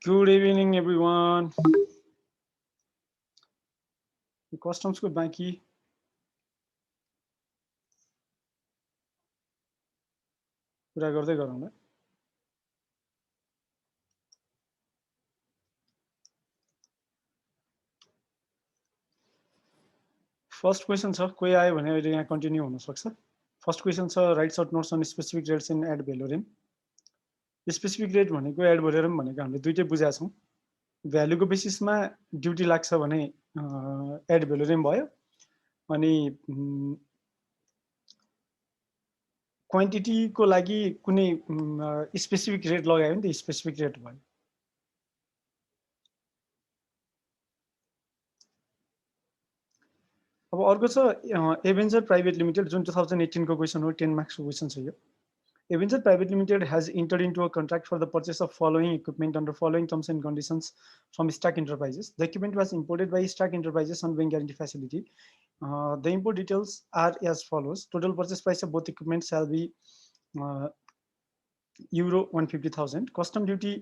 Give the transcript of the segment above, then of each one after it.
Good evening, everyone. Customs को बाँकी कुरा गर्दै गरौँ ल। फर्स्ट क्वेसन छ, कोही आयो भने अहिले यहाँ कन्टिन्यू हुन सक्छ। फर्स्ट क्वेसन छ, write short notes on specific rates in ad valorem. Specific rate भनेको एड भ्यालुरेम भनेको हामीले दुईटै बुझाएको छौँ। भ्यालुको बेसिसमा ड्युटी लाग्छ भने एड भ्यालुरेम भयो, अनि क्वान्टिटीको लागि कुनै स्पेसिफिक रेट लगायो भने त स्पेसिफिक रेट भयो। अब अर्को छ एभेन्जर प्राइभेट लिमिटेड, जुन 2018 को क्वेसन हो, 10 मार्क्स को क्वेसन छ यो। Avenger Private Limited has entered into a contract for the purchase of following equipment under following terms and conditions from Stark Enterprises. The equipment was imported by Stark Enterprises on bank guarantee facility. The import details are as follows. Total purchase price of both equipment shall be euro 150,000. Custom duty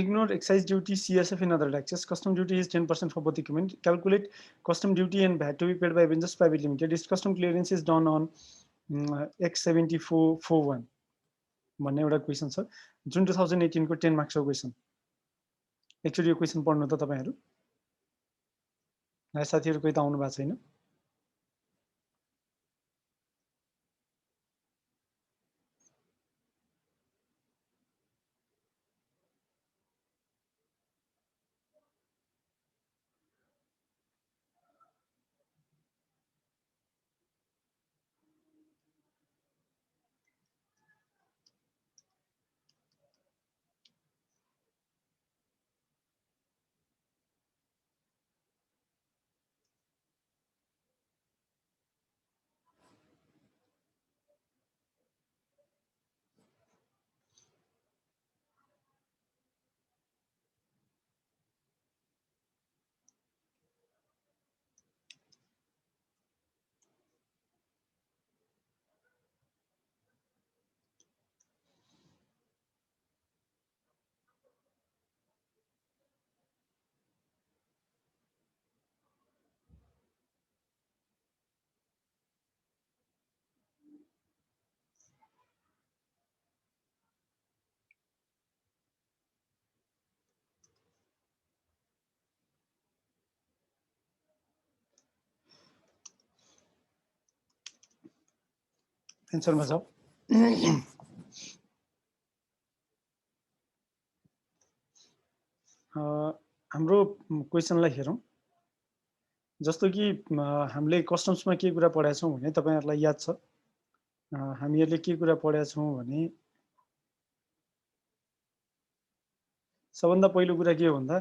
ignore excise duty, CSF and other taxes. Custom duty is 10% for both equipment. Calculate custom duty and VAT to be paid by Avengers Private Limited. Its custom clearance is done on X7441 भन्ने एउटा question छ, जुन 2018 को 10 marks को question. एकचोटि यो question पढ्नु त तपाईहरु। नयाँ साथीहरु कोही त आउनु भएको छैन। एन्सरमा जाऊ। हाम्रो क्वेसनलाई हेरौँ। जस्तो कि हामीले कस्टम्समा के कुरा पढाएको छौं भने तपाईहरुलाई याद छ। हामीहरुले के कुरा पढाएको छौं भने सबभन्दा पहिलो कुरा के हो भन्दा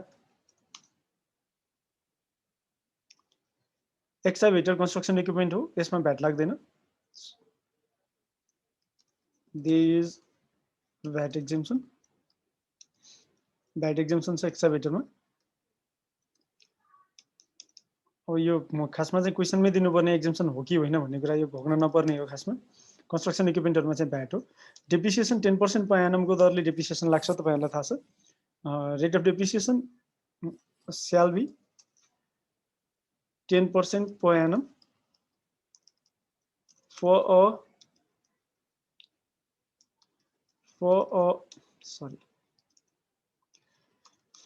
एक्सकाभेटर कन्स्ट्रक्सन इक्विपमेन्ट हो, यसमा भ्याट लाग्दैन। There is VAT exemption. VAT exemption छ एक्सकाभेटरमा। अब यो खासमा चाहिँ क्वेसनमै दिनुपर्ने एक्जम्पसन हो कि होइन भन्ने कुरा यो भोग्न नपर्ने हो। खासमा कन्स्ट्रक्सन इक्विपमेन्टहरुमा चाहिँ भ्याट हो। डेप्रिसिएसन 10% per annum को दरले डेप्रिसिएसन लाग्छ, तपाईहरुलाई थाहा छ। Rate of depreciation shall be 10% per annum for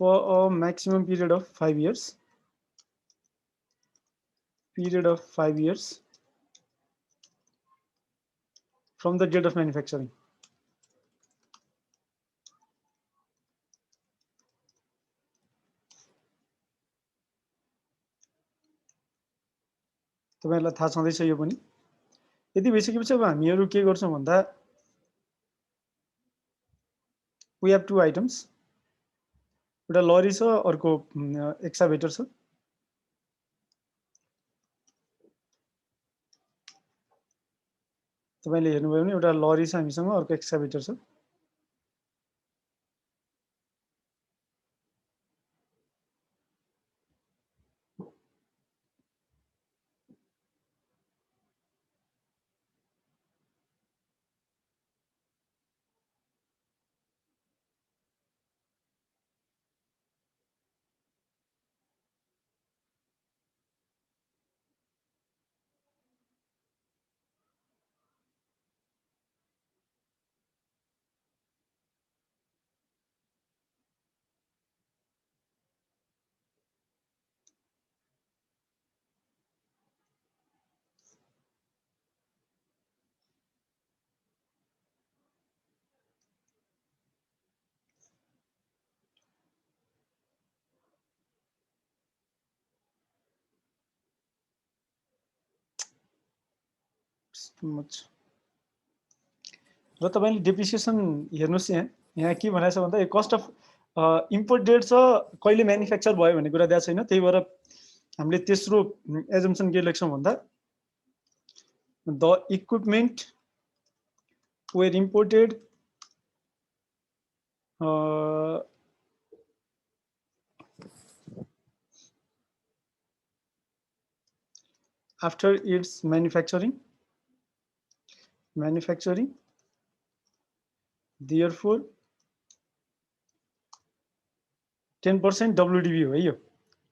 a maximum period of 5 years. From the date of manufacturing. तपाईहरुलाई थाहा छँदैछ यो पनि। यदि भइसकेपछि अब हामीहरु के गर्छौं भन्दा we have two items. एउटा लरी छ, अर्को एक्सकाभेटर छ। तपाईले हेर्नुभयो भने एउटा लरी छ हामीसँग, अर्को एक्सकाभेटर छ। र तपाईले डेप्रिसिएसन हेर्नुस्, यहाँ के भनेको छ भन्दा कस्ट अफ इम्पोर्ट डेट छ, कहिले म्यानुफ्याक्चर भयो भन्ने कुरा दिएको छैन। त्यही भएर हामीले तेस्रो एजम्पसन के लेख्छौँ भन्दा the equipment were imported after its manufacturing, therefore 10% WDV हो यो।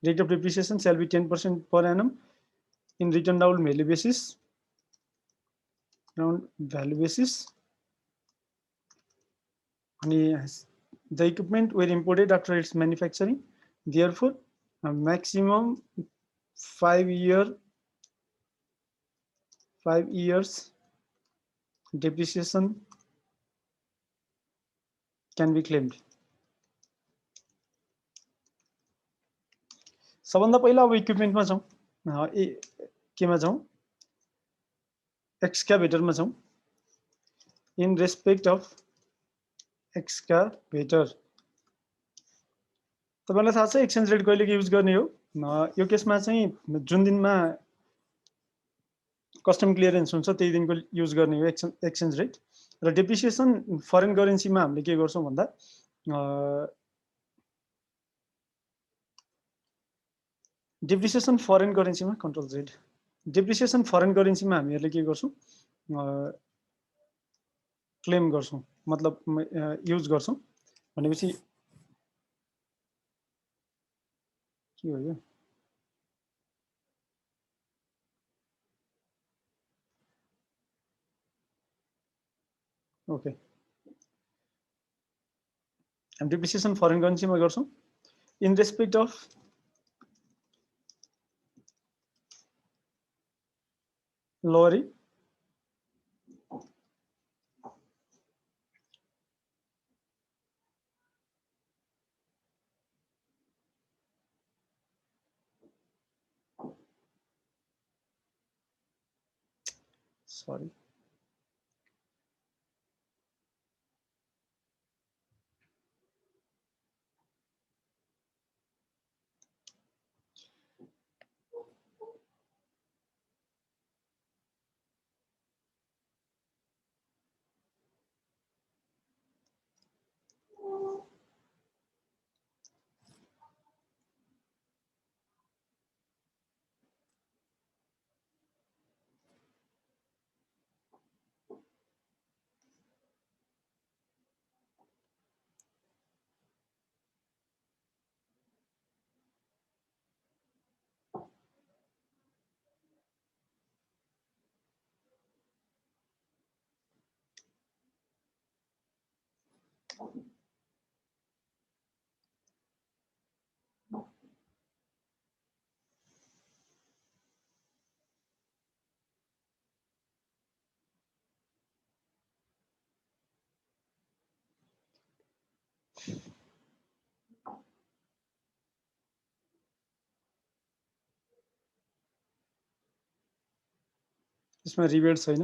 Rate of depreciation shall be 10% per annum in return down value basis, and the equipment were imported after its manufacturing, therefore a maximum 5 years depreciation can be claimed. सबभन्दा पहिला अब इक्विपमेन्टमा छौं, केमा छौं, एक्सकाभेटरमा छौं। In respect of excavator तपाईलाई थाहा छ एक्सचेन्ज रेट कहिले युज गर्ने हो। यो केसमा चाहिँ जुन दिनमा कस्टम क्लियरेन्स हुन्छ त्यही दिनको युज गर्ने हो एक्सचेन्ज रेट। र डेप्रिसिएसन फरेन करेन्सीमा हामीले के गर्छौं भन्दा डेप्रिसिएसन फरेन करेन्सीमा कन्ट्रोल जेड, डेप्रिसिएसन फरेन करेन्सीमा हामीहरूले के गर्छौं, क्लेम गर्छौं, मतलब युज गर्छौं। भनेपछि के हो यो, ओके, हामी डेप्रिसिएसन फरेन करेन्सीमा गर्छौं इन रेस्पेक्ट अफ लरी सरी यसमा रिबेट छैन।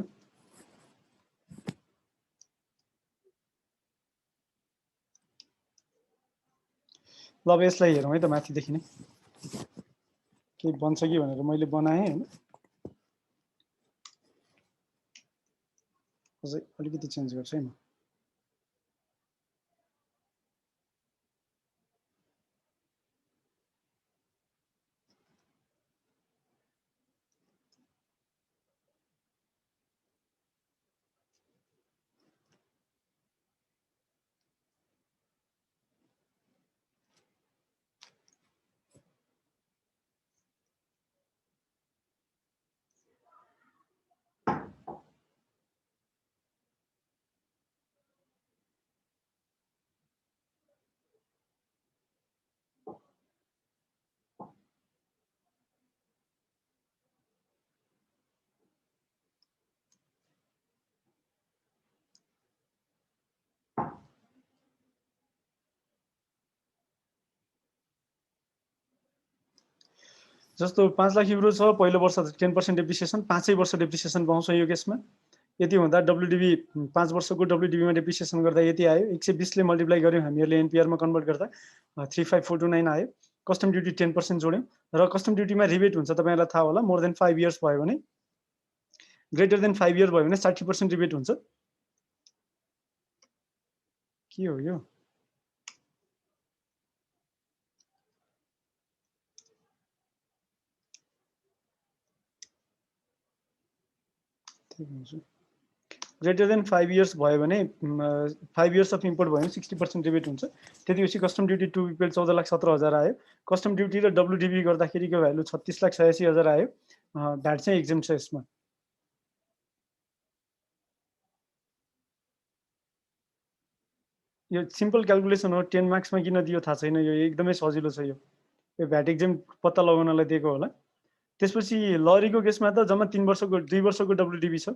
ल अब यसलाई हेरौँ है त, माथिदेखि नै के बन्छ कि भनेर मैले बनाएँ हैन। अझै अलिकति चेन्ज गर्छु है म। जस्तो 5 लाख युरो छ, पहिलो वर्ष 10% डेप्रिसिएसन, 5 वर्ष डेप्रिसिएसन पाउँछ यो केसमा। यति हुँदा डब्ल्युडिबी 5 वर्षको डब्ल्युडिबीमा डेप्रिसिएसन गर्दा यति आयो। 120 ले मल्टिप्लाई गऱ्यौँ हामीहरूले एनपिआरमा कन्भर्ट गर्दा 35429 आयो। कस्टम ड्युटी 10% जोड्यौँ र कस्टम ड्युटीमा रिबेट हुन्छ, तपाईँलाई थाहा होला। मोर देन 5 इयर्स भयो भने, ग्रेटर देन 5 इयर भयो भने 60% रिबेट हुन्छ। के हो यो? ग्रेटर देन 5 इयर्स भयो भने 5 इयर्स अफ इम्पोर्ट भयो भने 60% रिबेट हुन्छ। त्यतिपछि कस्टम ड्युटी टु पिपल 14,17,000 आयो। कस्टम ड्युटी र डब्ल्युडिबी गर्दाखेरिको भ्यालु 36,86,000 आयो। भ्याट चाहिँ एक्जेम्ट छ यसमा। यो सिम्पल क्यालकुलेसन हो। 10 मार्क्समा किन दियो थाहा छैन। यो एकदमै सजिलो छ। यो भ्याट एक्जेम्ट पत्ता लगाउनलाई दिएको होला। त्यसपछि लरीको केसमा त जम्मा 3 वर्षको 2 वर्षको डब्ल्युडिबी छ,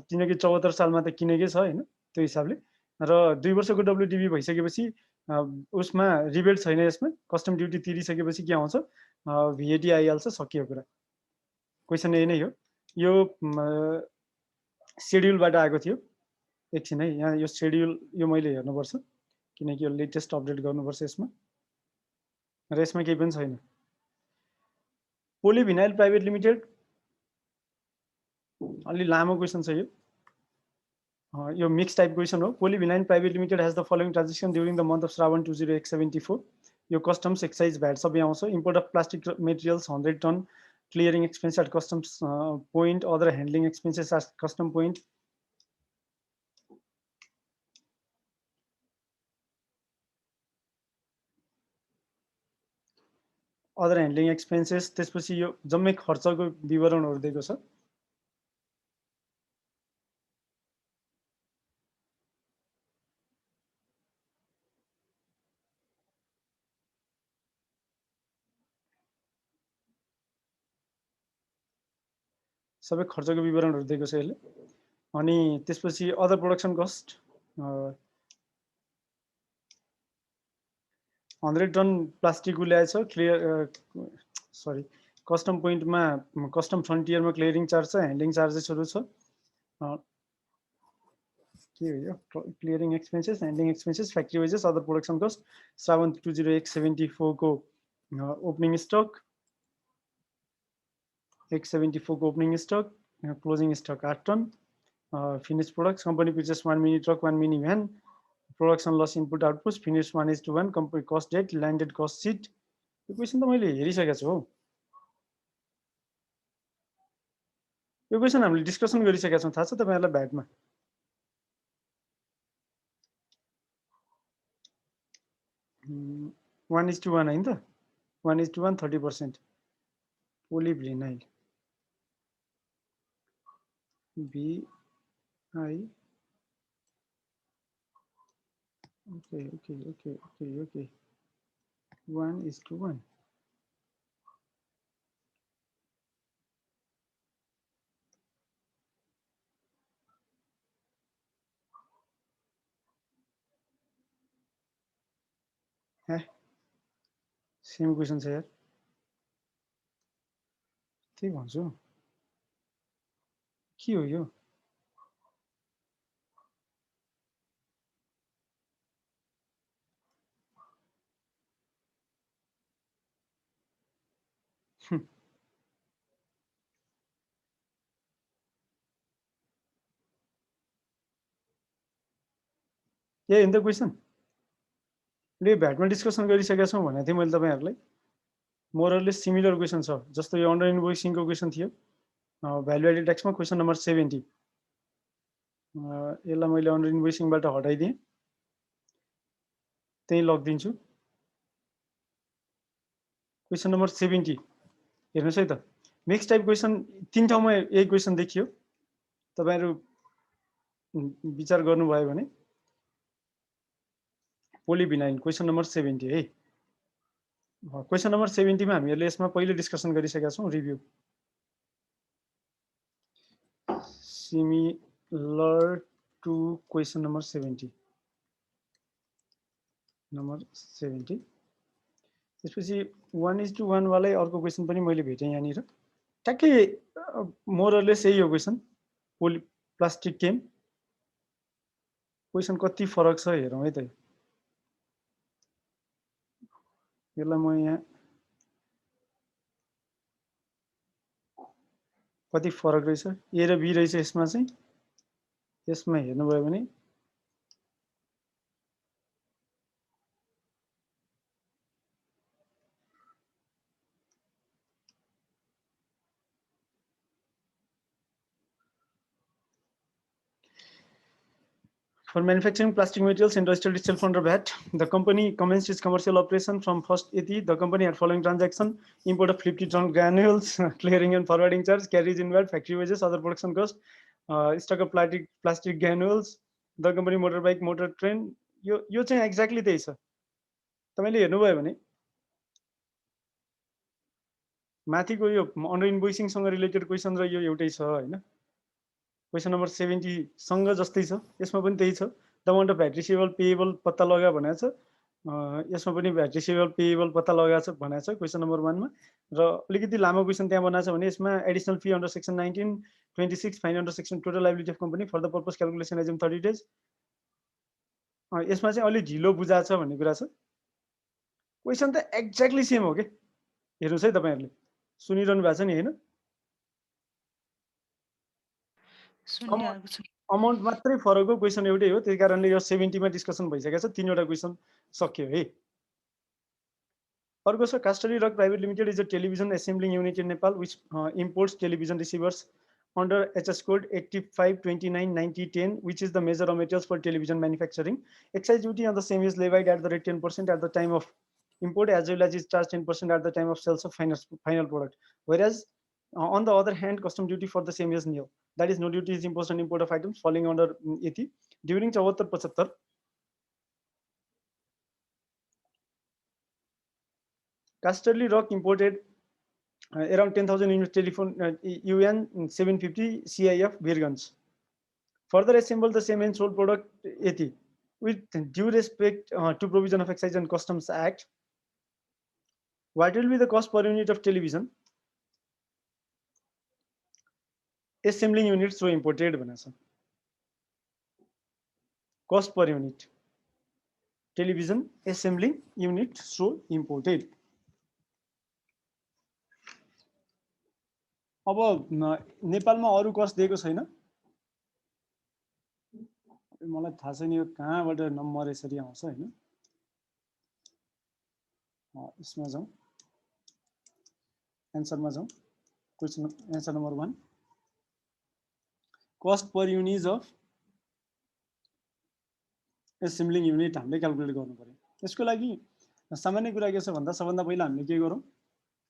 किनकि 74 सालमा त किनेकै छ होइन, त्यो हिसाबले। र 2 वर्षको डब्ल्युडिबी भइसकेपछि उसमा रिबेट छैन यसमा। कस्टम ड्युटी तिरिसकेपछि के आउँछ, भिएटी आइहाल्छ, सकियो कुरा। क्वेसन यही नै हो। यो सेड्युलबाट आएको थियो। एकछिन है, यहाँ यो सेड्युल यो मैले हेर्नुपर्छ, किनकि यो लेटेस्ट अपडेट गर्नुपर्छ यसमा, र यसमा केही पनि छैन। पोलिभिनाइल प्राइभेट लिमिटेड, अलि लामो क्वेसन छ यो। यो मिक्स टाइप क्वेसन हो। Polyvinyl private limited has the following transaction during the month of Shrawan 20874। यो कस्टम्स, एक्साइज, भ्याट सबै आउँछ। Import of plastic materials 100 ton, clearing expense at customs point, other handling expenses at custom point. Other handling expenses, त्यसपछि यो जम्मै खर्चको विवरणहरू दिएको छ। सबै खर्चको विवरणहरू दिएको छ यसले। अनि त्यसपछि other production cost 100 ton plastic ल्याएछ। क्लियर सरी, कस्टम पोइन्टमा कस्टम फ्रन्टियरमा क्लियरिङ चार्ज छ, ह्यान्डलिङ चार्जेसहरू छ। के हो यो? Clearing expenses, handling expenses, factory wages, other production cost. Shrawan 20874 को ओपनिङ स्टक, 174 को opening stock, closing stock 8 ton. Finish products, company purchase 1 mini truck, 1 mini van. Production loss input output, finish 1:1, company cost date, landed cost seat. यो question त मैले हेरिसकेको छु हौ। यो question हामीले discussion गरिसकेका छौँ, थाहा छ तपाईँहरूलाई भ्याटमा। वान इज टू वान होइन त, 1:1 30%। पोलिभिनाइल VI, okay, 1:1। सेम क्वेसन छ यार, त्यही भन्छु। के हो यो? ए इन द क्वेसन ले भ्याटमा डिस्कसन गरिसकेका छौँ भनेको थिएँ मैले तपाईँहरूलाई मोरलेस सिमिलर क्वेसन छ जस्तो यो अन्डर इन्भोइसिङको क्वेसन थियो भ्यालु एडेड ट्याक्समा क्वेसन नम्बर 70 यसलाई मैले अन्डर इन्भोइसिङबाट हटाइदिएँ त्यही लगिदिन्छु क्वेसन नम्बर 70 हेर्नुहोस् है त मिक्स टाइप क्वेसन 3 ठाउँमा यही क्वेसन देखियो तपाईहरु विचार गर्नुभयो भने पोलिभिनाइल क्वेसन नम्बर 70 है क्वेसन नम्बर 70 मा हामीहरुले यसमा पहिले डिस्कसन गरिसकेका छौं review similar to question number 70 त्यसपछि 1:1 वालै अर्को क्वेसन पनि मैले भेटेँ यहाँनिर ट्याक्कै मोरलेस यही हो क्वेसन पोली प्लास्टिक केम क्वेसन कति फरक छ हेरौँ है त यसलाई म यहाँ कति फरक रहेछ ए र बी रहेछ यसमा चाहिँ यसमा हेर्नुभयो भने For manufacturing plastic materials industrial itself under VAT, the company commenced its commercial operation from 1st April. The company had following transaction: import of 50 ton granules, clearing and forwarding charge, carriage in VAT, factory wages, other production cost, stock of plastic granules, the company motorbike, motor train. यो चाहिँ exactly त्यही छ तपाईले हेर्नुभयो भने माथिको यो under invoicing सँग रिलेटेड क्वेसन र यो एउटै छ हैन क्वेसन नम्बर 70 सँग जस्तै छ यसमा पनि त्यही छ the amount of VAT receivable payable पत्ता लगा भनेको छ यसमा पनि भ्याट रिसिभेबल पेएबल पत्ता लगाएको छ भनेको छ क्वेसन नम्बर 1 मा र अलिकति लामो क्वेसन त्यहाँ बनाएको छ भने यसमा additional fee under section 19 26 fine under section total liability of company for the purpose calculation assume 30 days यसमा चाहिँ अलि ढिलो बुझाएको छ भन्ने कुरा छ क्वेसन त एक्ज्याक्टली सेम हो के हेर्नुस् है तपाईहरुले सुनिरहनु भएको छ नि हैन अमाउन्ट मात्रै फरक हो क्वेसन एउटै हो त्यही कारणले यो 70 मा डिस्कसन भइसकेको छ तीनवटा क्वेसन सक्यो है अर्को छ costly rock private limited is a television assembling unit in Nepal which imports television receivers under HS code 85299010 which is the measure of materials for television manufacturing. Excise duty on the same is levied at the rate 10% at the time of import as well as is charged 10% at the time of sales of final product. Whereas on the other hand, custom duty for the same is nil. That is, no duty is imposed on import of items falling under 80 during 74-75. Casterly Rock imported around 10,000 units telephone UN 750 CIF beer guns. Further assembled the same and sold product 80 with due respect to provision of Excise and Customs Act. What will be the cost per unit of television assembling units so imported भनेछ cost per unit television assembling unit so imported. अब नेपालमा अरु cost दिएको छैन मलाई थाहा छैन यो कहाँबाट नम्बर यसरी आउँछ हैन यसमा जाउँ एन्सरमा जाउँ question answer number 1 cost per unit of assembling unit हामीले क्याल्कुलेट गर्नु पर्यो यसको लागि सामान्य कुरा के छ भन्दा सबभन्दा पहिला हामीले के गरौँ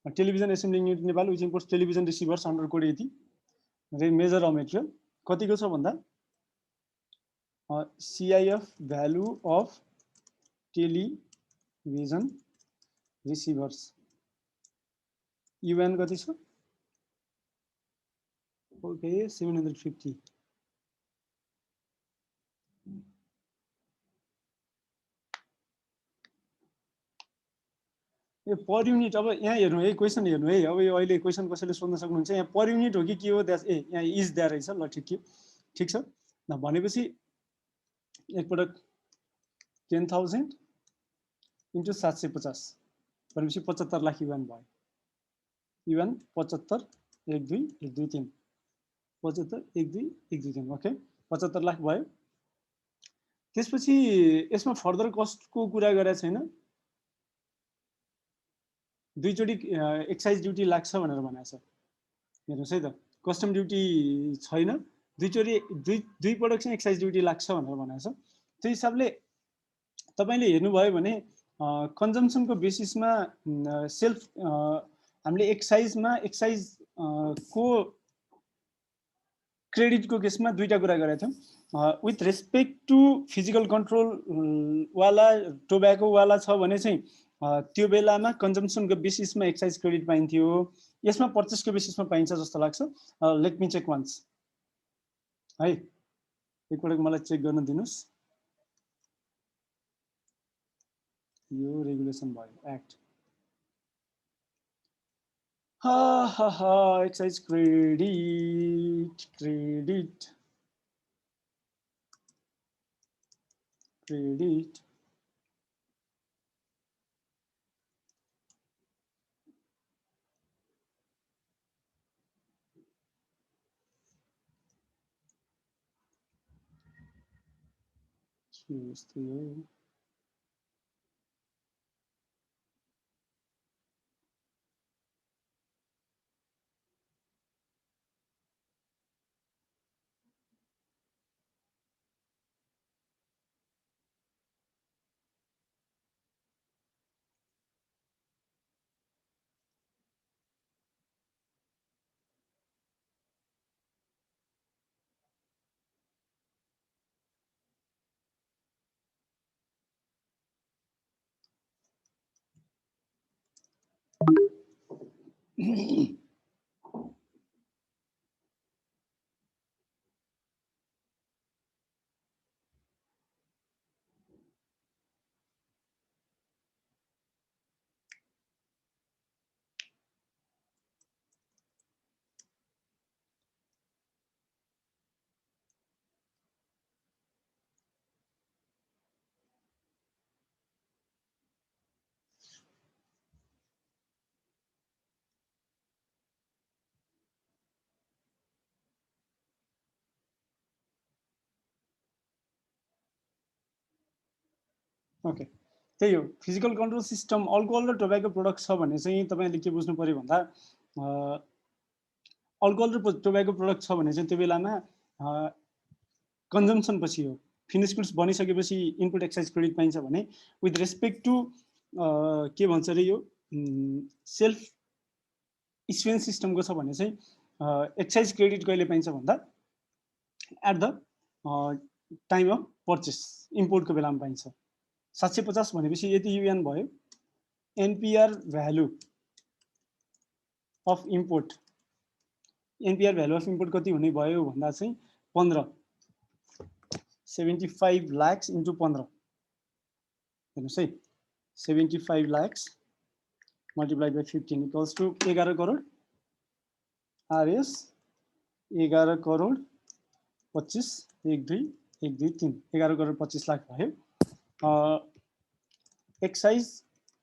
television assembling unit Nepal which imports television receivers under code 80 रे मेजर अफ मेटेरियल कतिको छ भन्दा CIF value of television receivers UN कति छ ओके 750 यो पर युनिट अब यहाँ हेर्नु है क्वेसन हेर्नु है अब यो अहिले क्वेसन कसैले सोध्न सक्नुहुन्छ यहाँ पर युनिट हो कि के हो ए यहाँ इज द्याट रहेछ ल ठीक छ ल भनेपछि एकपटक 10,000 इन्टु 750 भनेपछि 75 लाख युएन भयो युएन 75 1 2 1 2 3 75 1 2 1 2 3 ओके 75 लाख भयो त्यसपछि यसमा फर्दर कस्टको कुरा गरेको छैन, दुईचोटि एक्साइज ड्युटी लाग्छ भनेर भनेको छ। हेर्नुहोस् है त, कस्टम ड्युटी छैन, दुईचोटि दुई पटक चाहिँ एक्साइज ड्युटी लाग्छ भनेर भनेको छ। त्यो हिसाबले तपाईँले हेर्नुभयो भने कन्जम्सनको बेसिसमा सेल्फ हामीले एक्साइज को क्रेडिटको केसमा दुईटा कुरा गरेका थियौँ। With respect to physical control वाला टोब्याको वाला छ भने चाहिँ त्यो बेलामा कन्जम्सनको बेसिसमा एक्साइज क्रेडिट पाइन्थ्यो, यसमा पर्चेसको बेसिसमा पाइन्छ जस्तो लाग्छ। लेट मी चेक वान्स है, एकपटक मलाई चेक गर्न दिनुहोस्। यो रेगुलेसन भयो, act excise credit credit credit यस्तो हो। ओके, त्यही हो फिजिकल कन्ट्रोल सिस्टम। अल्कोहल र टोब्याको प्रोडक्ट छ भने चाहिँ तपाईँले के बुझ्नु पऱ्यो भन्दा अल्कोहल र टोब्याको प्रोडक्ट छ भने चाहिँ त्यो बेलामा कन्जम्सन पछि हो, फिनिस गुड्स बनिसकेपछि इनपुट एक्साइज क्रेडिट पाइन्छ भने विथ रेस्पेक्ट टु के भन्छ अरे यो सेल्फ इस्युएन्स सिस्टमको छ भने चाहिँ एक्साइज क्रेडिट कहिले पाइन्छ भन्दा at the time of purchase, इम्पोर्टको बेलामा पाइन्छ। 750 भनेपछि यति युएन भयो। NPR value of import, NPR value of import कति हुने भयो भन्दा चाहिँ 15, 75 लाख इन्टु 15, हेर्नुहोस् है, 75 lakh multiply by 15 equals to 11 crore. RS 11 crore 25, 1 2 1 2 3, 11 crore 25 lakh भयो। Excise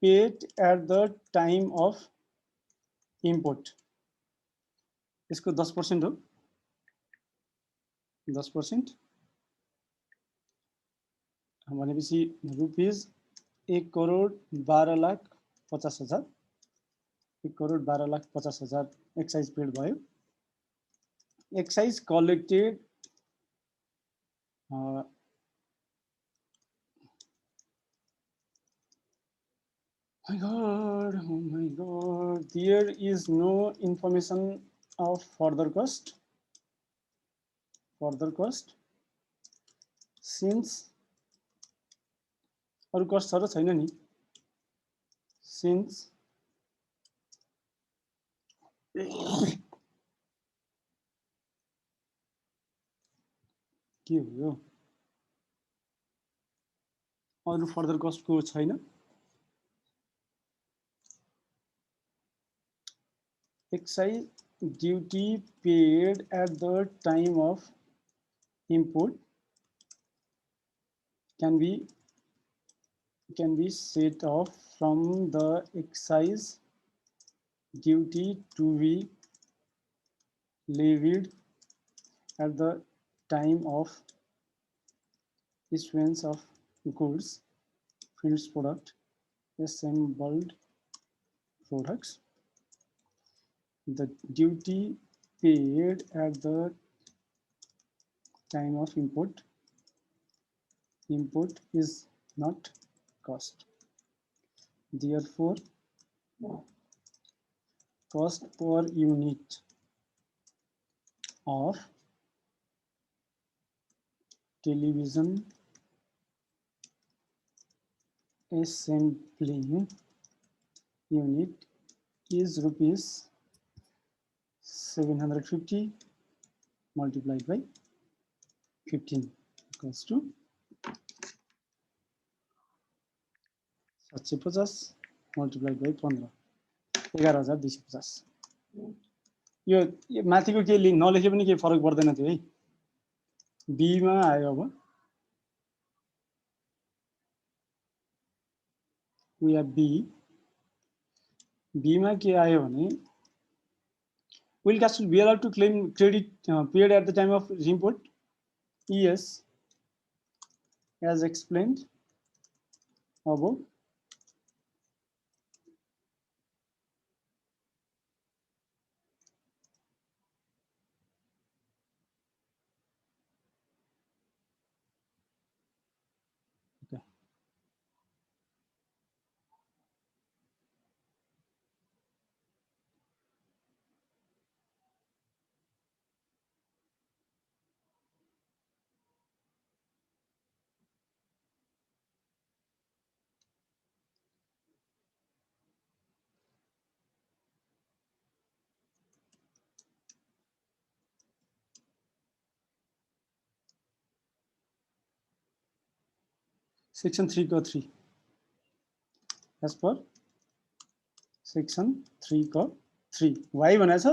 paid at the time of import, यसको 10% हो, 10% भनेपछि रुपिज 1 करोड 12 लाख 50 हजार, 1 करोड 12 लाख 50 हजार एक्साइज पेड भयो। Excise collected my god, there is no information of further cost since अरु कस्ट छ र छैन नि, since के हो यो, अरु फर्दर कस्टको छैन। Excise duty paid at the time of import can be set off from the excise duty to be levied at the time of issuance of goods, finished product, assembled products, the duty paid at the time of import is not cost. Therefore, cost per unit of television assembling unit is rupees 750 multiplied by 15 equals to 750 multiplied by 15 11,250 यो माथिको के नलेखे पनि केही फरक पर्दैन थियो है be मा आयो अब we have B मा के आयो भने will Castle be allowed to claim credit paid at the time of import? Yes, as explained above. Okay. Section 3 को 3 as per section 3 को 3 y भनेछ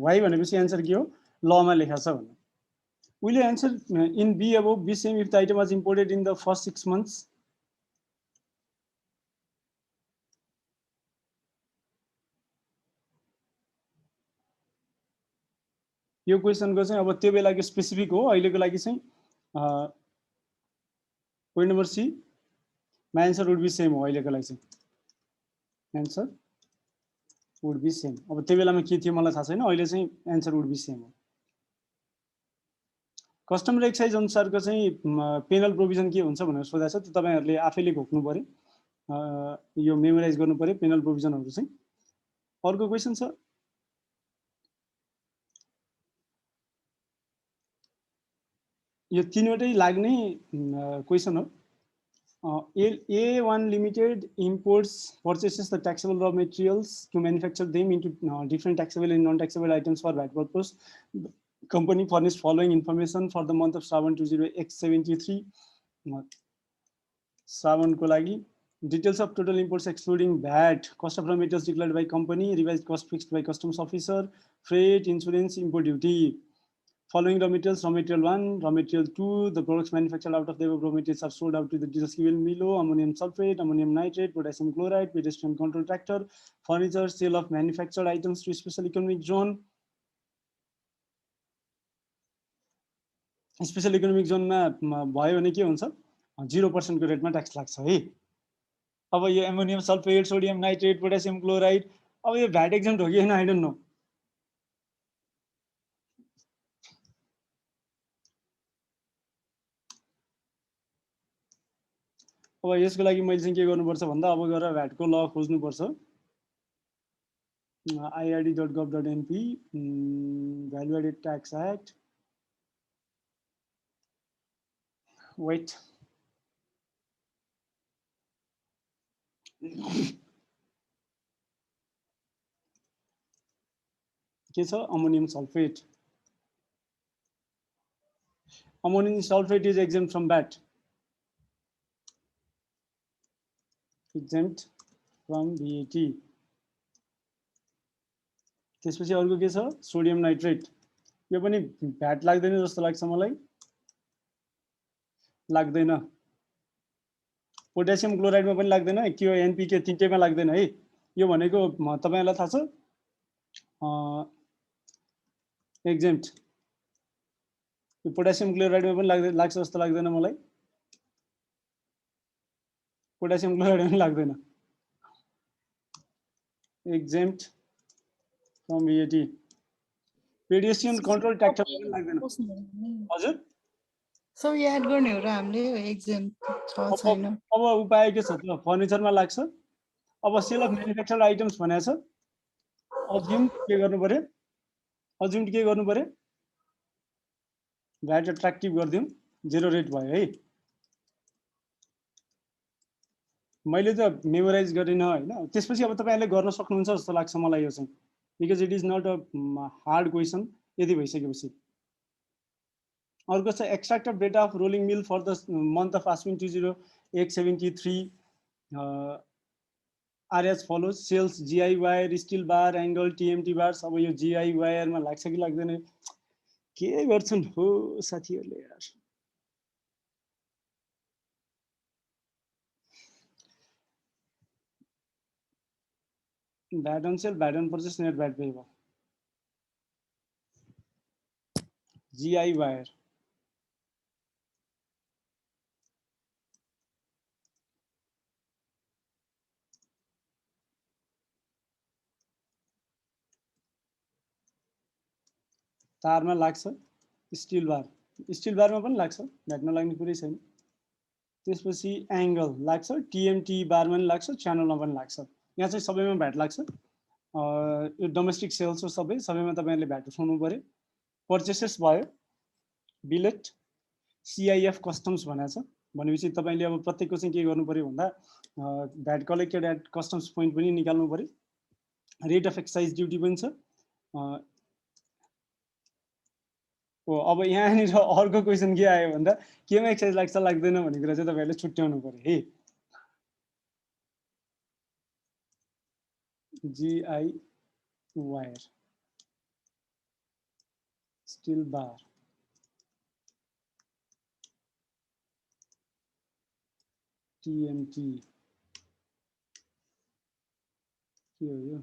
y भनेपछि आन्सर के हो ल मा लेखा छ भन्नु will answer in B above be same if the item was imported in the first 6 months? यो क्वेशनको चाहिँ अब त्यो बेलाको स्पेसिफिक हो अहिलेको लागि चाहिँ point number C my answer would be same हो अहिलेको लागि चाहिँ answer would be same अब त्यो बेलामा के थियो मलाई थाहा छैन अहिले चाहिँ answer would be same हो कस्टमर एक्साइज अनुसारको चाहिँ पेनल प्रोभिजन के हुन्छ भनेर सोधा छ त्यो तपाईहरुले आफैले घोक्नु पर्यो यो मेमोराइज गर्नु पर्यो पेनल प्रोभिजनहरु चाहिँ अर्को क्वेशन छ यो तीनवटै लाग्ने क्वेशन हो A1 Limited imports purchases the taxable raw materials to manufacture them into different taxable and non-taxable items for VAT purpose. The company furnished following information for the month of Shravan 20X73. Shravan ko lagi details of total imports excluding VAT, cost of raw materials declared by company, revised cost fixed by customs officer, freight, insurance, import duty. Following raw materials, raw material 1, raw material 2, the products manufactured out of the above raw materials are sold out to the dealers given below: ammonium sulfate, ammonium nitrate, potassium chloride, pedestrian control tractor, furniture, sale of manufactured items to special economic zone. Special economic जोनमा भयो भने के हुन्छ 0% को रेटमा tax लाग्छ है अब यो ammonium sulphate sodium nitrate potassium chloride अब यो भ्याट एक्जम्प्ट हो कि हैन आई डोन्ट नो अब यसको लागि मैले चाहिँ के गर्नुपर्छ भन्दा अब गएर भ्याटको ल खोज्नुपर्छ ird.gov.np value added tax act wait के छ ammonium sulfate is exempt from VAT exempt from VAT त्यसपछि अर्को के छ सोडियम नाइट्रेट यो पनि भ्याट लाग्दैन जस्तो लाग्छ मलाई लाग्दैन पोटासियम क्लोराइडमा पनि लाग्दैन के एनपीके तीनटैमा लाग्दैन है यो भनेको तपाईहरुलाई थाहा छ एक्जेम्प्ट यो पोटासियम क्लोराइडमा पनि लाग्छ जस्तो लाग्दैन मलाई पोटासियम क्लोराइड पनि लाग्दैन exempt from VAT pedestrian control tax पनि लाग्दैन हजुर सो याद गर्ने हो र हामीले एक्जाम छ छैन अब उपाय के छ त फर्निचरमा लाग्छ अब सेल अफ म्यानुफ्याक्चर्ड आइटम्स भनेको छ अज्युम के गर्नु पर्यो अज्युम के गर्नु पर्यो भ्याट एट्र्याक्टिभ गरिदिउँ 0 रेट भयो है मैले त मेमोराइज गरिन हैन त्यसपछि अब तपाईहरुले गर्न सक्नुहुन्छ जस्तो लाग्छ मलाई यो चाहिँ because it is not a hard question यदि भइसकेपछि अर्को छ extracted data of rolling mill for the month of Ashwin 20873 are as follows sales GI wire steel bar angle TMT bars अब यो जीआई वायर मा लाग्छ कि लाग्दैन के गर्छन् हो साथीहरुले यार VAT on sale, VAT on purchase, net VAT payable. GI wire. तारमा लाग्छ स्टिल बारमा पनि लाग्छ भ्याट नलाग्ने कुरै छैन त्यसपछि एंगल लाग्छ टीएमटी बारमा पनि लाग्छ च्यानलमा पनि लाग्छ यहाँ चाहिँ सबैमा भ्याट लाग्छ यो डोमेस्टिक सेल्स हो सबैमा तपाईहरुले भ्याट उठाउनु पर्यो पर्चेसेस भयो बिलेट सीआईएफ कस्टम्स भनेको छ भनेपछि तपाईले अब प्रत्येकको चाहिँ के गर्नु पर्यो भन्दा VAT collected at customs point पनि निकाल्नु पर्यो रेट अफ एक्साइज ड्युटी पनि छ अब यहाँनिर अर्को क्वेशन के आयो भन्दा केमा एक्साइज लाग्छ लाग्दैन भन्ने कुरा चाहिँ तपाईहरुले छुट्याउनु पर्यो है जीआई वायर स्टिल बार टीएमटी के हो यो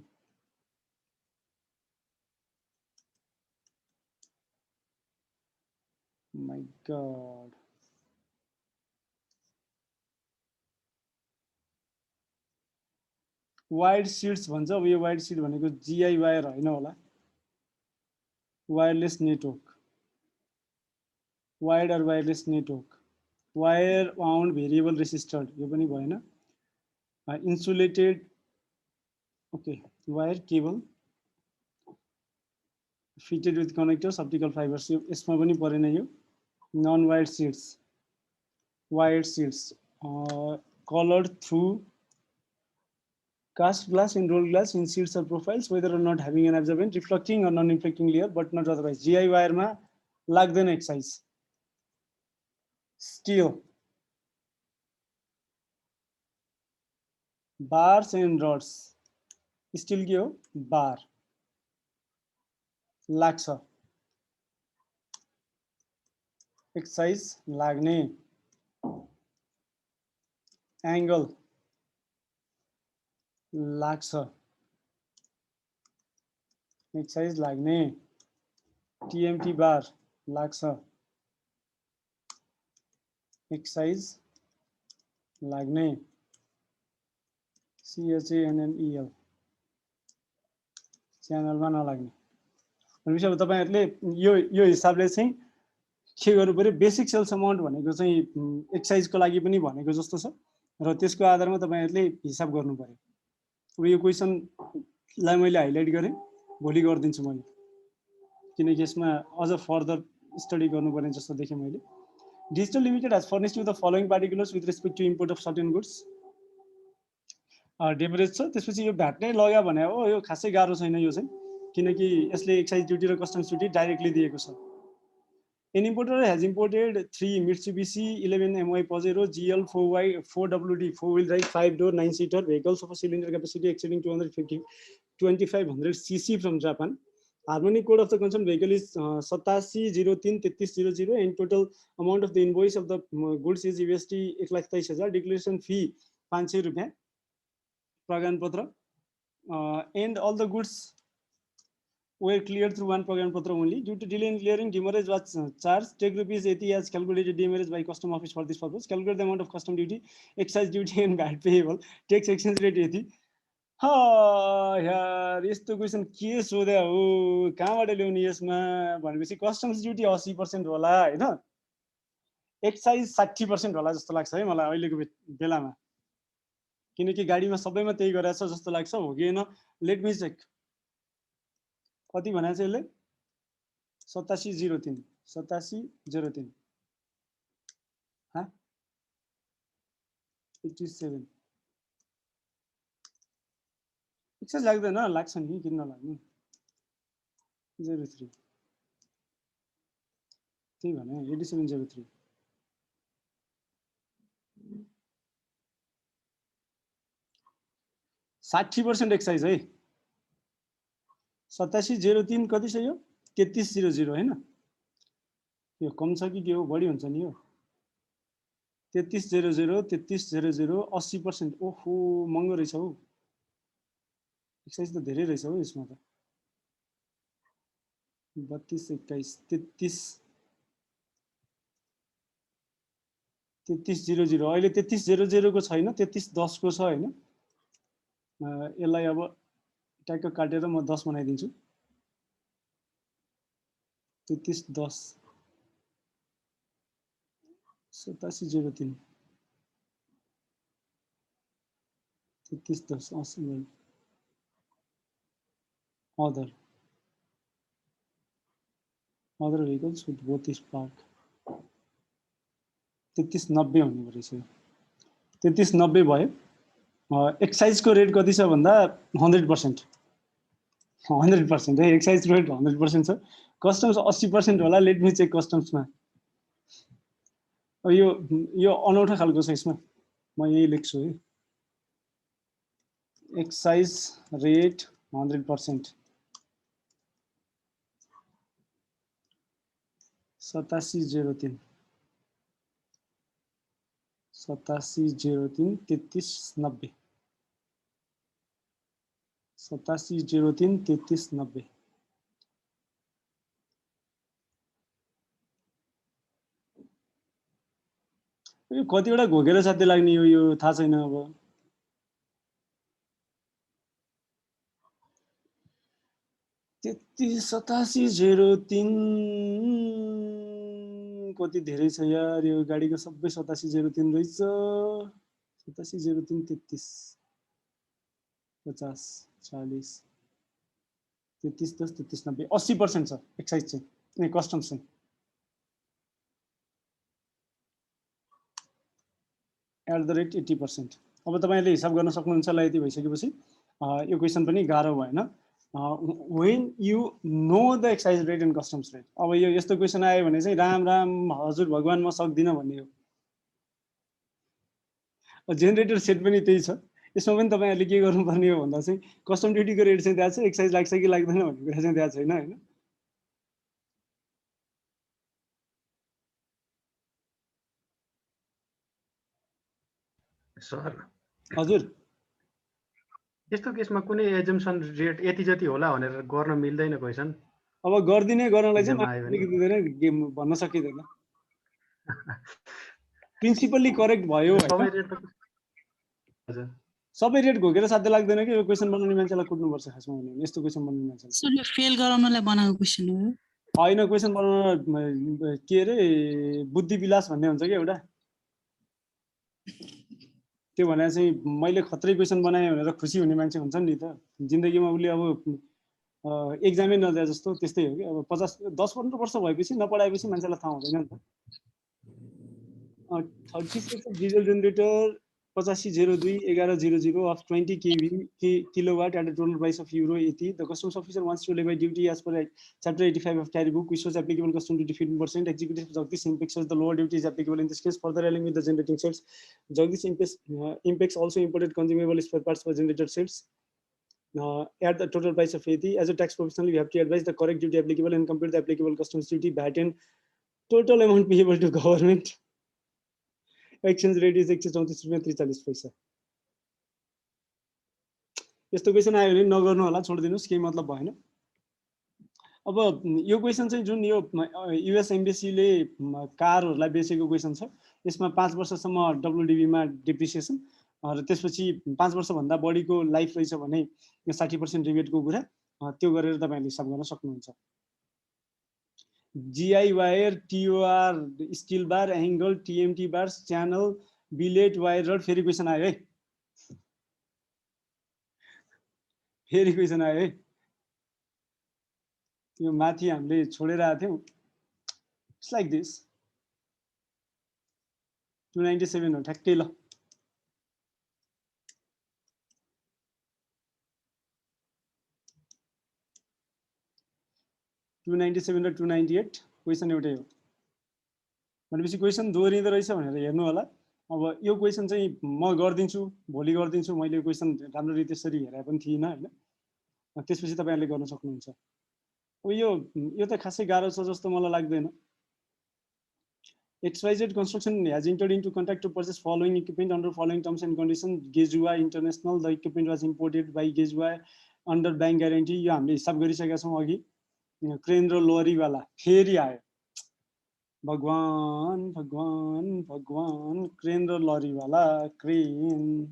My God. वाइड सीड्स भन्छ अब यो वाइड सीड भनेको जीआई वायर हैन होला वायरलेस नेटवर्क वाइड और wireless network wire wound variable resistors यो पनि भएन insulated okay wire cable fitted with connectors optical fibres यसमा पनि परेन यो non wired seeds colored through cast glass and rolled glass in sheets or profiles whether or not having an absorbent reflecting or non-reflecting layer but not otherwise GI wire ma लाग्दैन excise steel bars and rods steel के हो bar लाग्छ excise लाग्ने angle लाग्छ excise लाग्ने TMT बार लाग्छ excise लाग्ने CHANNEL च्यानलमा नलाग्ने भनेपछि अब तपाईहरुले यो हिसाबले चाहिँ के गर्नु पर्यो बेसिक सेल्स अमाउन्ट भनेको चाहिँ एक्साइजको लागि पनि भनेको जस्तो छ र त्यसको आधारमा तपाईहरुले हिसाब गर्नु पर्यो अब यो क्वेशनलाई मैले हाइलाइट गरे भोलि गर्दिन्छु मैले किनकि यसमा अझ फर्दर स्टडी गर्नुपर्ने जस्तो देखेँ मैले digital limited has furnished you the following particulars with respect to import of certain goods demurrage छ त्यसपछि यो भ्याट नै लग्यो भने हो यो खासै गाह्रो छैन यो चाहिँ किनकि यसले एक्साइज ड्युटी र कस्टम्स ड्युटी डाइरेक्टली दिएको छ An importer has imported 3 Mitsubishi 11 MY Pajero GL 4WD 4-wheel drive 5-door 9-seater vehicles of a cylinder capacity exceeding 2500 cc from Japan. Harmony code of the concerned vehicle is 87033300 and total amount of the invoice of the goods is USD 1,23,000. Declaration fee 500 rupees. Pragan Patra and all the goods were cleared through one program patra only. Due to delay in clearing, demurrage was charged. Take rupees 80 as calculated demurrage by custom office for this purpose. Calculate the amount of custom duty, excise duty and VAT payable. Tax exchange rate 80. यार यस्तो question के सोध्या हो, कहाँबाट ल्याउने यसमा भनेपछि customs duty 80% होला हैन, एक्साइज 60% होला जस्तो लाग्छ है मलाई अहिलेको बेलामा, किनकि गाडीमा सबैमा त्यही गरेछ जस्तो लाग्छ, हो कि हैन? Let me check. कति भनेछ यसले? 8703 8703 87 एक्साइज लाग्दैन, लाग्छ नि, किन नलाग्नु? 03 त्यही भने 8703 60% एक्साइज है। 8703 कति छ यो? 3300 हैन? यो कम छ कि के हो? बढी हुन्छ नि यो। 3300 3300 80%। ओहो महँगो रहेछ हौ, एक्साइज त धेरै रहेछ हौ यसमा त। 32 21 33 3300 अहिले 3300 को छैन, 3310 को छ हैन? यसलाई अब ट्याक्क काटेर म 10 बनाइदिन्छु। 3310 8703 3310 80 other vehicles with both is park 3390 हुने रहेछ। 3390 भयो। एक्साइज को रेट कति छ भन्दा 100%। 100% है, एक्साइज रेट 100% छ। कस्टम्स 80% होला। लेट मी चेक कस्टम्समा। यो अनौठो खालको छ, यसमा म यही लेख्छु है। Excise rate 100%। 8703 8703 3390 8703 3390। यो कतिवटा घोकेर साथै लाग्ने यो थाहा छैन अब। त्यति 8703 कति धेरै छ यार, यो गाडीको सबै 8703 रहेछ। 8703 33 50 40 33 10 33 90 80% छ एक्साइज चाहिँ, कस्टम्स चाहिँ। @80%। अब तपाईले हिसाब गर्न सक्नुहुन्छ होला। यति भइसकेपछि यो क्वेसन पनि गाह्रो भएन। when you know the excise rate and customs rate। अब यो यस्तो क्वेसन आयो भने चाहिँ राम राम हजुर भगवान म सक्दिन भन्ने हो। जेनरेटर सेट पनि त्यही छ। यसमा पनि तपाईहरुले के गर्नुपर्ने हो भन्दा चाहिँ कस्टम ड्युटीको रेट चाहिँ त्यहाँ छ, एक्साइज लाग्छ कि लाग्दैन भन्ने कुरा चाहिँ त्यहाँ छैन हैन। सर हजुर यस्तो केसमा कुनै एजम्पसन रेट यति जति होला भनेर गर्न मिल्दैन क्वेसन। अब गर्दिने गर्नलाई चाहिँ आयो भने दिँदैन भन्न सकिदैन। प्रिन्सिपली करेक्ट भयो सबै हैन। रेट त हजुर सबै रेट घोकेर साध्य लाग्दैन कि यो क्वेसन बनाउने मान्छेलाई कुट्नुपर्छ खासमा भने। यस्तो क्वेसन बनाउने मान्छेलाई सर यो फेल गराउनलाई बनाएको क्वेसन हो। हैन, क्वेसन बनाउन के रे बुद्धि विलास भन्ने हुन्छ कि एउटा। त्यो भने चाहिँ मैले खत्रै क्वेसन बनाएँ भनेर खुसी हुने मान्छे हुन्छ नि त जिन्दगीमा। उसले अब एक्जामै नदिए जस्तो त्यस्तै हो कि। अब 10-15 वर्ष भएपछि नपढाएपछि मान्छेलाई थाहा हुँदैन नि त। 36 diesel generator 8502 1100 of 20 kilowatt at a total price of €80. The customs officer wants to levy duty as per chapter 85 of tariff book, which shows applicable custom duty 15%. Executive Jagdish Impex says the lower duty is applicable in this case. Further along with the generating sets, Jagdish Impex also imported consumable spare parts for generator sets at the total price of 80. As a tax professional, we have to advise the correct duty applicable and compute the applicable customs duty, VAT and total amount payable to government. Exchange rate is 134.43 यस्तो question आयो भने नगर्नु होला, छोडिदिनुस्, केही मतलब भएन। अब यो क्वेसन चाहिँ जुन यो युएस एम्बेसीले कारहरूलाई बेचेको क्वेसन छ, यसमा 5 वर्षसम्म WDB मा डिप्रिसिएसन र त्यसपछि 5 वर्षभन्दा बढीको लाइफ रहेछ भने 60% रिबेटको कुरा, त्यो गरेर तपाईहरुले हिसाब गर्न सक्नुहुन्छ। GI wire, TOR, steel bar, angle, TMT bars, channel, billet, wire rod, फेरि क्वेसन आयो है, फेरि क्वेसन आयो है। यो माथि हामीले छोडेर आएको थियौं। इट्स लाइक दिस 297 हो ठ्याक्कै ल। टू 297 र 298 क्वेसन एउटै हो। भनेपछि क्वेसन दोहोरिँदो रहेछ भनेर हेर्नु होला। अब यो क्वेसन चाहिँ म गर्दिन्छु, भोलि गर्दिन्छु, मैले यो क्वेसन राम्ररी त्यसरी हेरेको पनि थिइनँ हैन। त्यसपछि तपाईहरुले गर्न सक्नुहुन्छ। अब यो त खासै गाह्रो छ जस्तो मलाई लाग्दैन। XYZ Construction has entered into contract to purchase following equipment under following terms and conditions. Gezua International, the equipment was imported by Gezua under bank guarantee. यो हामीले हिसाब गरिसकेका छौं अघि। क्रेन र लोरी वाला फेरि आयो। भगवान भगवान भगवान, क्रेन र लरी वाला, क्रेन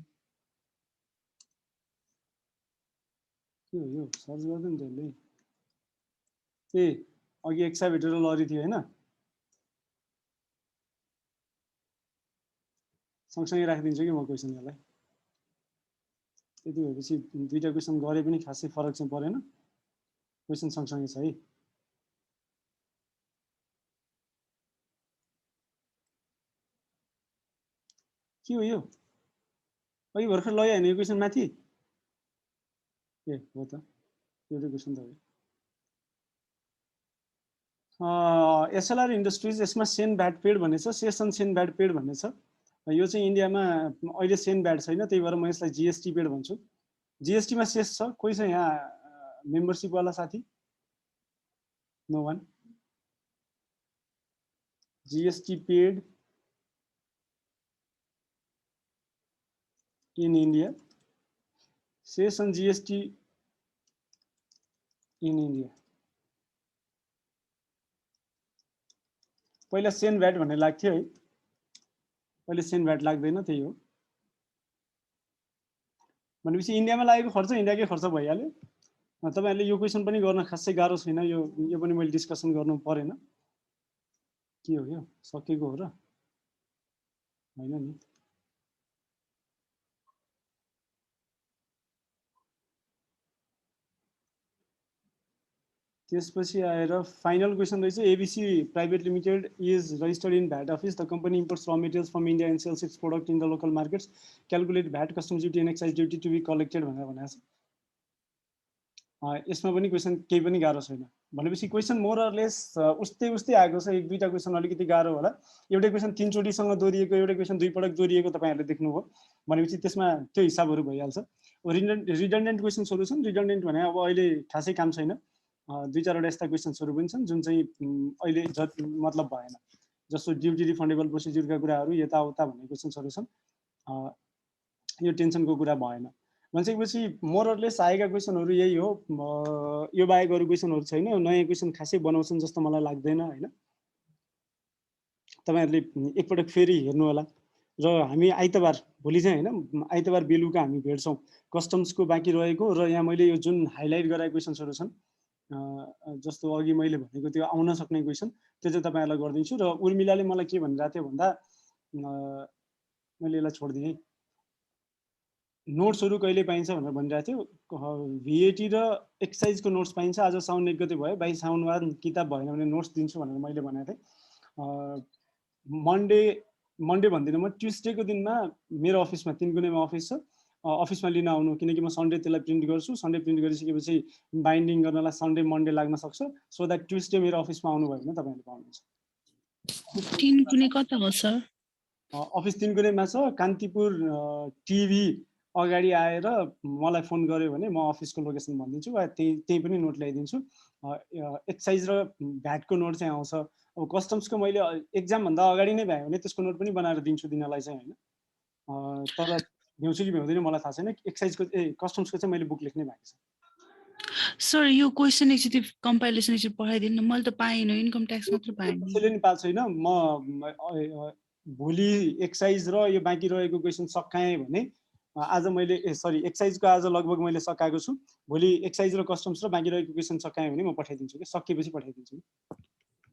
के हो यो? सर्च गर्दैन त्यसले। ए अघि एक्सकाभेटर र लरी थियो हैन, सँगसँगै राखिदिन्छु कि म क्वेसन यसलाई। त्यति भएपछि दुईटा क्वेसन गरे पनि खासै फरक चाहिँ परेन, क्वेसन सँगसँगै छ है। के हो यो? अघि भर्खर लगायो हैन यो क्वेसन माथि? ए हो त, एउटै क्वेसन त हो। SLR इन्डस्ट्रिज, यसमा सेन भ्याट पेड भन्ने छ, सेस अन सेन भ्याट पेड भन्ने छ। यो चाहिँ इन्डियामा अहिले सेन भ्याट छैन, त्यही भएर म यसलाई GST पेड भन्छु। GST मा सेस छ। कोही छ यहाँ मेम्बरशिप वाला साथी? No one. GST paid in India, cess on GST in India. पहिला सेन भ्याट भन्ने लाग्थ्यो है, अहिले सेन भ्याट लाग्दैन, त्यही हो। भनेपछि इन्डियामा लागेको खर्च इन्डियाकै खर्च भइहाल्यो। तपाईहरुले यो क्वेसन पनि गर्न खासै गाह्रो छैन, यो पनि मैले डिस्कसन गर्नु परेन। के हो यो? सकेको हो र हैन नि? त्यसपछि आएर फाइनल क्वेसन रहेछ। ABC private limited is registered in VAT office. The company imports raw materials from India and sells its product in the local markets. Calculate VAT, customs duty and excise duty to be collected भनेर भनेको छ। यसमा पनि question केही पनि गाह्रो छैन। भनेपछि क्वेसन मोर अर लेस उस्तै आएको छ। एक दुईटा क्वेसन अलिकति गाह्रो होला। एउटै क्वेसन 3 चोटिसँग दोहोरिएको, एउटै क्वेसन 2 पटक दोहोरिएको तपाईहरुले देख्नुभयो। भनेपछि त्यसमा त्यो हिसाबहरु भइहाल्छ। रिडन्डेन्ट क्वेसन्सहरु छन्। रिडन्डेन्ट भने अब अहिले खासै काम छैन। दुई चारवटा यस्ता क्वेसन्सहरु पनि छन् जुन चाहिँ अहिले मतलब भएन, जस्तो ड्युटी रिफन्डेबल प्रोसिजरका कुराहरु, यताउता भन्ने क्वेसन्सहरु छन्। यो टेन्सनको कुरा भएन। भनेपछि मोरलेस आएका क्वेसनहरु यही हो। यो बाहेक अरु क्वेसनहरु छैन। नयाँ क्वेसन खासै बनाउँछन् जस्तो मलाई लाग्दैन हैन। तपाईहरुले एकपटक फेरि हेर्नु होला। र हामी आइतबार भोलि चाहिँ हैन, आइतबार बेलुका हामी भेट्छौं। कस्टम्सको बाँकी रहेको र यहाँ मैले यो जुन हाइलाइट गराएको क्वेसन्सहरु छन्, जस्तो अघि मैले भनेको त्यो आउन सक्ने क्वेसन, त्यो चाहिँ तपाईहरुलाई गर्दिन्छु। र उर्मिलाले मलाई के भनिरहेको थियो भन्दा, मैले यसलाई छोड्दिएँ है। नोट्सहरु कहिले पाइन्छ भनेर भनिरहेको थियो। VAT र एक्साइजको नोट्स पाइन्छ। आज साउन 1 गते भयो, 22 साउनबाद किताब भएन भने नोट्स दिन्छु भनेर मैले भनेको थिएँ। मन्डे भन्दिनँ म, ट्युसडेको दिनमा मेरो अफिसमा 3 गुणेमा अफिस छ, अफिसमा लिन आउनु। किनकि म सन्डे त्यसलाई प्रिन्ट गर्छु। सन्डे प्रिन्ट गरिसकेपछि बाइन्डिङ गर्नलाई सन्डे मन्डे लाग्न सक्छ। सो द्याट ट्युसडे मेरो अफिसमा आउनुभयो भने तपाईहरुले पाउनुहुन्छ। 3 गुणे कता हो सर? अफिस 3 गुणेमा छ। कान्तिपुर टिभी अगाडि आएर मलाई फोन गर्यो भने म अफिसको लोकेसन भनिदिन्छु, वा त्यही पनि नोट ल्याइदिन्छु। एक्साइज र भ्याटको नोट चाहिँ आउँछ। अब कस्टम्सको मैले एक्जाम भन्दा अगाडि नै भयो भने त्यसको नोट पनि बनाएर दिन्छु दिनलाई चाहिँ हैन। तर भ्याउँछु कि भ्याउँदैन मलाई थाहा छैन। एक्साइजको कस्टम्सको चाहिँ मैले बुक लेख्नै बाँकी छ। सर यो क्वेसन एकचोटि कम्पाइलेसन एकचोटि पठाइदिनु न, मैले त पाइनँ, इन्कम ट्याक्स मात्र पाएँ। त्यसैले नि पाएको छैन भोलि एक्साइज र यो बाँकी रहेको क्वेसन सकाएँ भने आज मैले सरी एक्साइजको आज लगभग मैले सकाएको छु, भोलि एक्साइज र कस्टम्स र बाँकी रहेको क्वेसन सकाएँ भने म पठाइदिन्छु कि सकिएपछि पठाइदिन्छु।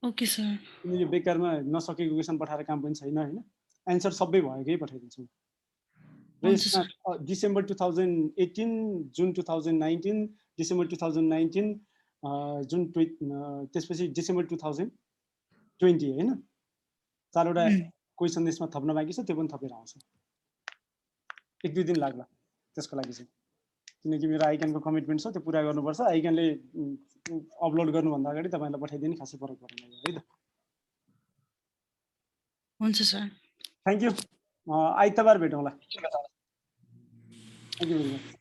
Okay sir. यो बेकारमा नसकेको क्वेसन पठाएर काम पनि छैन होइन, एन्सर सबै भएकै पठाइदिन्छु। र यसमा डिसेम्बर 2018, जुन 2019, डिसेम्बर 2019, जुन त्यसपछि डिसेम्बर 2020 होइन, 4वटा क्वेसन यसमा थप्न बाँकी छ, त्यो पनि थपेर आउँछ। 1-2 दिन लाग्ला त्यसको लागि चाहिँ, किनकि मेरो आइक्यानको कमिटमेन्ट छ, त्यो पुरा गर्नुपर्छ। आइक्यानले अपलोड गर्नुभन्दा अगाडि तपाईँलाई पठाइदिने खासै फरक पर्दैन है त। हुन्छ सर। थ्याङ्क यू, आइतबार भेटौँला। Thank you very much.